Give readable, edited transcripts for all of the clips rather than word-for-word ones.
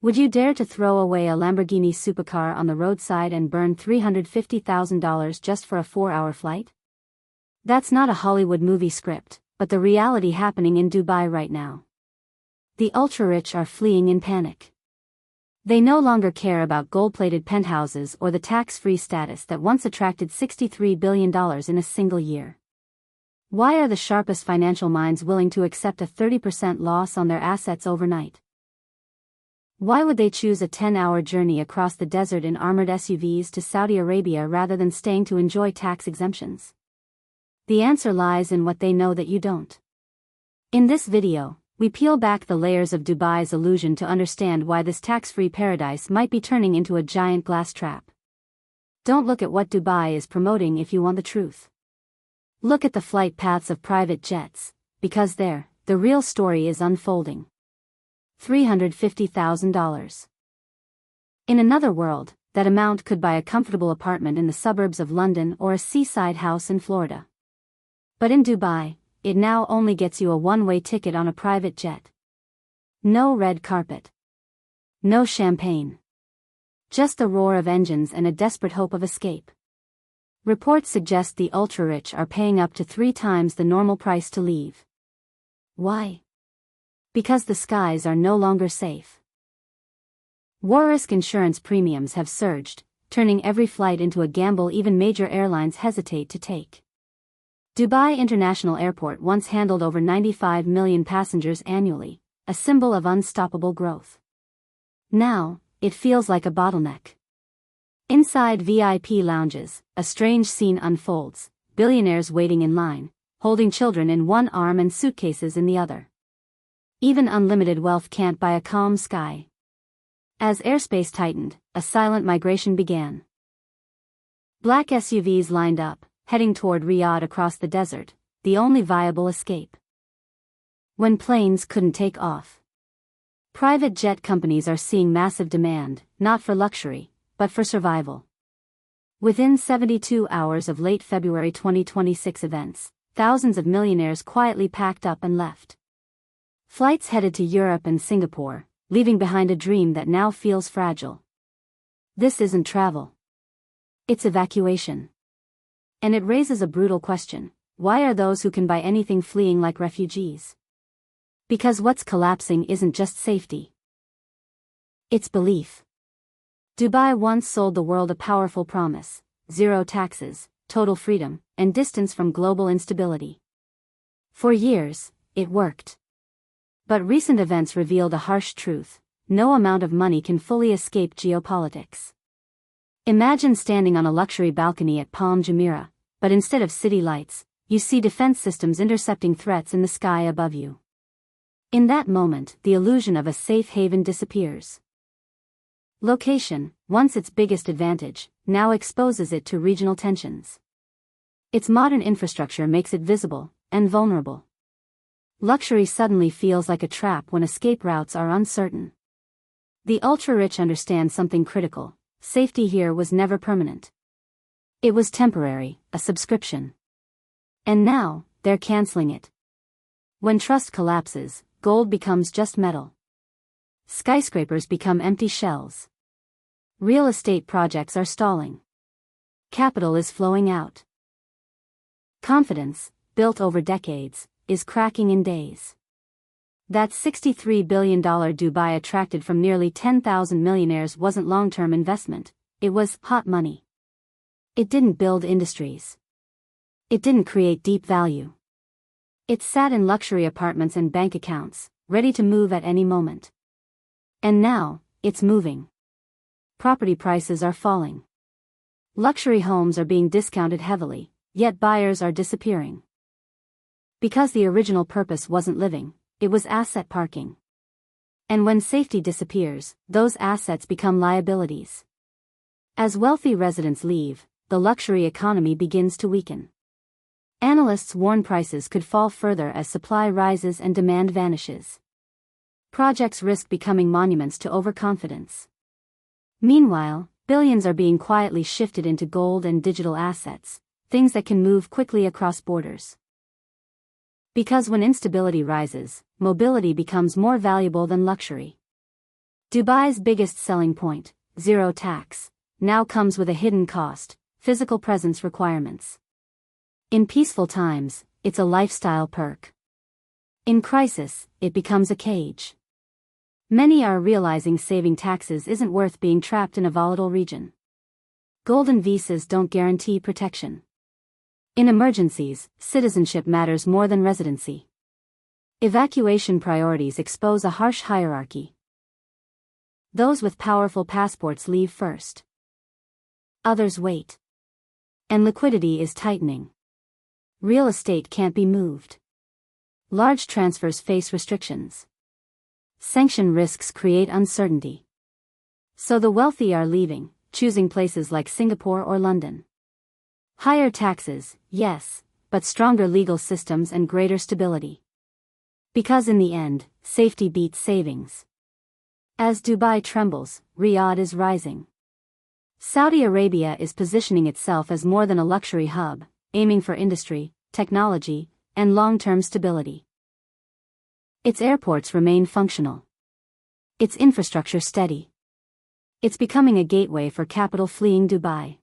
Would you dare to throw away a Lamborghini supercar on the roadside and burn $350,000 just for a 4-hour flight? That's not a Hollywood movie script, but the reality happening in Dubai right now. The ultra-rich are fleeing in panic. They no longer care about gold-plated penthouses or the tax-free status that once attracted $63 billion in a single year. Why are the sharpest financial minds willing to accept a 30% loss on their assets overnight? Why would they choose a 10-hour journey across the desert in armored SUVs to Saudi Arabia rather than staying to enjoy tax exemptions? The answer lies in what they know that you don't. In this video, we peel back the layers of Dubai's illusion to understand why this tax-free paradise might be turning into a giant glass trap. Don't look at what Dubai is promoting if you want the truth. Look at the flight paths of private jets, because there, the real story is unfolding. $350,000. In another world, that amount could buy a comfortable apartment in the suburbs of London or a seaside house in Florida. But in Dubai, it now only gets you a one-way ticket on a private jet. No red carpet. No champagne. Just the roar of engines and a desperate hope of escape. Reports suggest the ultra-rich are paying up to 3 times the normal price to leave. Why? Because the skies are no longer safe. War risk insurance premiums have surged, turning every flight into a gamble even major airlines hesitate to take. Dubai International Airport once handled over 95 million passengers annually, a symbol of unstoppable growth. Now, it feels like a bottleneck. Inside VIP lounges, a strange scene unfolds, billionaires waiting in line, holding children in one arm and suitcases in the other. Even unlimited wealth can't buy a calm sky. As airspace tightened, a silent migration began. Black SUVs lined up, heading toward Riyadh across the desert, the only viable escape. When planes couldn't take off. Private jet companies are seeing massive demand, not for luxury, but for survival. Within 72 hours of late February 2026 events, thousands of millionaires quietly packed up and left. Flights headed to Europe and Singapore, leaving behind a dream that now feels fragile. This isn't travel. It's evacuation. And it raises a brutal question: why are those who can buy anything fleeing like refugees? Because what's collapsing isn't just safety. It's belief. Dubai once sold the world a powerful promise: zero taxes, total freedom, and distance from global instability. For years, it worked. But recent events revealed a harsh truth: no amount of money can fully escape geopolitics. Imagine standing on a luxury balcony at Palm Jumeirah, but instead of city lights, you see defense systems intercepting threats in the sky above you. In that moment, the illusion of a safe haven disappears. Location, once its biggest advantage, now exposes it to regional tensions. Its modern infrastructure makes it visible and vulnerable. Luxury suddenly feels like a trap when escape routes are uncertain. The ultra-rich understand something critical: safety here was never permanent. It was temporary, a subscription. And now, they're canceling it. When trust collapses, gold becomes just metal. Skyscrapers become empty shells. Real estate projects are stalling. Capital is flowing out. Confidence, built over decades, is cracking in days. That $63 billion Dubai attracted from nearly 10,000 millionaires wasn't long-term investment, it was hot money. It didn't build industries. It didn't create deep value. It sat in luxury apartments and bank accounts, ready to move at any moment. And now, it's moving. Property prices are falling. Luxury homes are being discounted heavily, yet buyers are disappearing. Because the original purpose wasn't living, it was asset parking. And when safety disappears, those assets become liabilities. As wealthy residents leave, the luxury economy begins to weaken. Analysts warn prices could fall further as supply rises and demand vanishes. Projects risk becoming monuments to overconfidence. Meanwhile, billions are being quietly shifted into gold and digital assets, things that can move quickly across borders. Because when instability rises, mobility becomes more valuable than luxury. Dubai's biggest selling point, zero tax, now comes with a hidden cost, physical presence requirements. In peaceful times, it's a lifestyle perk. In crisis, it becomes a cage. Many are realizing saving taxes isn't worth being trapped in a volatile region. Golden visas don't guarantee protection. In emergencies, citizenship matters more than residency. Evacuation priorities expose a harsh hierarchy. Those with powerful passports leave first. Others wait. And liquidity is tightening. Real estate can't be moved. Large transfers face restrictions. Sanction risks create uncertainty. So the wealthy are leaving, choosing places like Singapore or London. Higher taxes, yes, but stronger legal systems and greater stability. Because in the end, safety beats savings. As Dubai trembles, Riyadh is rising. Saudi Arabia is positioning itself as more than a luxury hub, aiming for industry, technology, and long-term stability. Its airports remain functional. Its infrastructure steady. It's becoming a gateway for capital fleeing Dubai.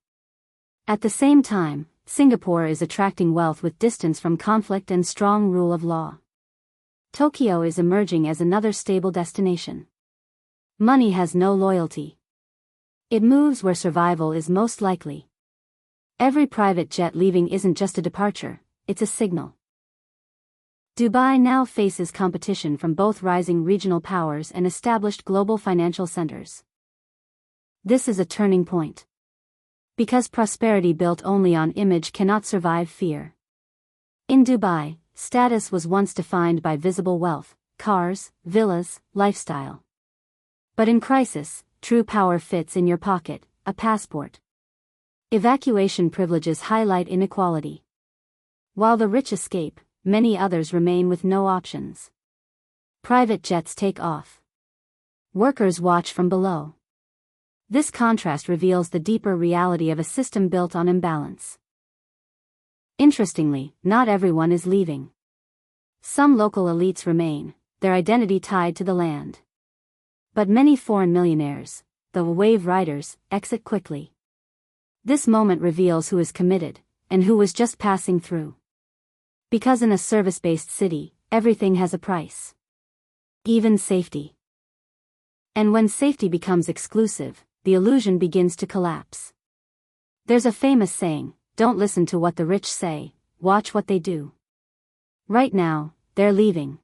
At the same time, Singapore is attracting wealth with distance from conflict and strong rule of law. Tokyo is emerging as another stable destination. Money has no loyalty. It moves where survival is most likely. Every private jet leaving isn't just a departure, it's a signal. Dubai now faces competition from both rising regional powers and established global financial centers. This is a turning point. Because prosperity built only on image cannot survive fear. In Dubai, status was once defined by visible wealth, cars, villas, lifestyle. But in crisis, true power fits in your pocket, a passport. Evacuation privileges highlight inequality. While the rich escape, many others remain with no options. Private jets take off. Workers watch from below. This contrast reveals the deeper reality of a system built on imbalance. Interestingly, not everyone is leaving. Some local elites remain, their identity tied to the land. But many foreign millionaires, the wave riders, exit quickly. This moment reveals who is committed, and who was just passing through. Because in a service-based city, everything has a price. Even safety. And when safety becomes exclusive, the illusion begins to collapse. There's a famous saying, don't listen to what the rich say, watch what they do. Right now, they're leaving.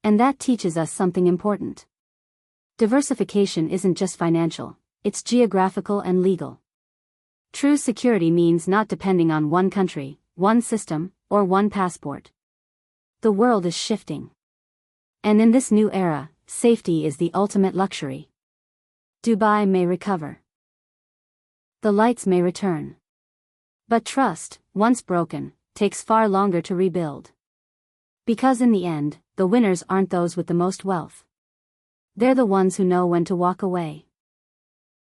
And that teaches us something important. Diversification isn't just financial, it's geographical and legal. True security means not depending on one country, one system, or one passport. The world is shifting. And in this new era, safety is the ultimate luxury. Dubai may recover. The lights may return. But trust, once broken, takes far longer to rebuild. Because in the end, the winners aren't those with the most wealth. They're the ones who know when to walk away.